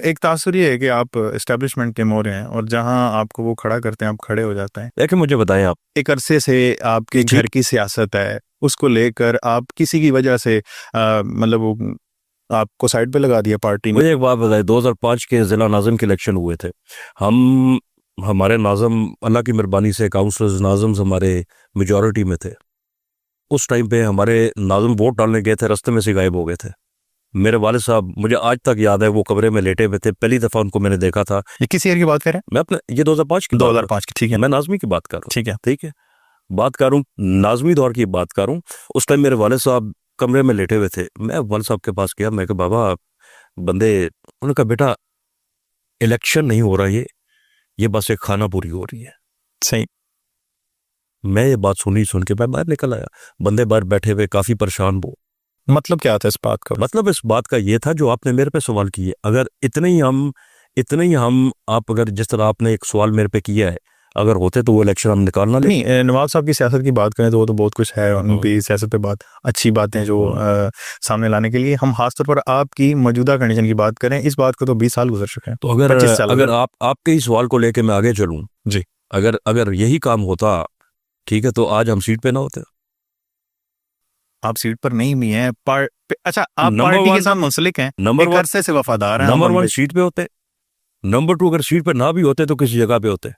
एक तासुर ये है कि आप एस्टेब्लिशमेंट के मोहरे हैं और जहां आपको वो खड़ा करते हैं आप खड़े हो जाते हैं। लेकिन मुझे बताएं आप, एक अरसे से आपके जी घर की सियासत है, उसको लेकर आप किसी की वजह से मतलब वो आपको साइड पे लगा दिया पार्टी ने। मुझे एक बात बताएं, 2005 के जिला नाज़िम के इलेक्शन हुए थे। हम हमारे नाज़िम अल्लाह की मेहरबानी से काउंसलर्स नाज़िम हमारे मेजॉरिटी में थे। उस टाइम पे हमारे नाज़िम वोट डालने गए थे, रास्ते में से गायब हो गए थे। मेरे वालिद साहब, मुझे आज तक याद है, वो कमरे में लेटे हुए थे। पहली दफ़ा उनको मैंने देखा था। ये किस ईयर की बात कर रहे मैं अपने ये 2005 की हैं? बात कर 2005 की, ठीक है। मैं नाज़मी की बात कर रहा हूँ, ठीक है। ठीक है। बात करूँ नाज़मी दौर की बात करूँ, उस टाइम मेरे वालिद साहब कमरे में लेटे हुए थे। मैं वालिद साहब के पास गया, मैं कहा बाबा बंदे, उन्होंने कहा बेटा इलेक्शन नहीं हो रहा, ये बस एक खाना पूरी हो रही है। सही। मैं ये बात सुन के मैं बाहर निकल आया। बंदे बाहर बैठे हुए काफी परेशान वो। मतलब क्या था इस बात का? मतलब इस बात का ये था जो आपने मेरे पे सवाल किए। अगर इतने ही हम आप अगर जिस तरह आपने एक सवाल मेरे पे किया है, अगर होते तो वो इलेक्शन हम निकालना ले। नहीं, नवाब साहब की सियासत की बात करें तो वो तो बहुत कुछ है उनकी सियासत पे बात, अच्छी बातें जो सामने लाने के लिए। हम खासतौर पर आपकी मौजूदा कंडीशन की बात करें, इस बात को तो 20 साल गुजर चुके हैं, तो अगर 25 साल अगर आप आपके ही सवाल को लेके मैं आगे चलूं, जी। अगर अगर यही काम होता, ठीक है, तो आज हम सीट पे ना होते। आप सीट पर नहीं भी हैं अच्छा, आप नंबर पार्टी के वन साथ मुंसलिक हैं, नंबर एक वन अरसे से वफादार हैं नंबर अमन वन भाई। सीट पे होते। नंबर टू, अगर सीट पे ना भी होते तो किसी जगह पे होते।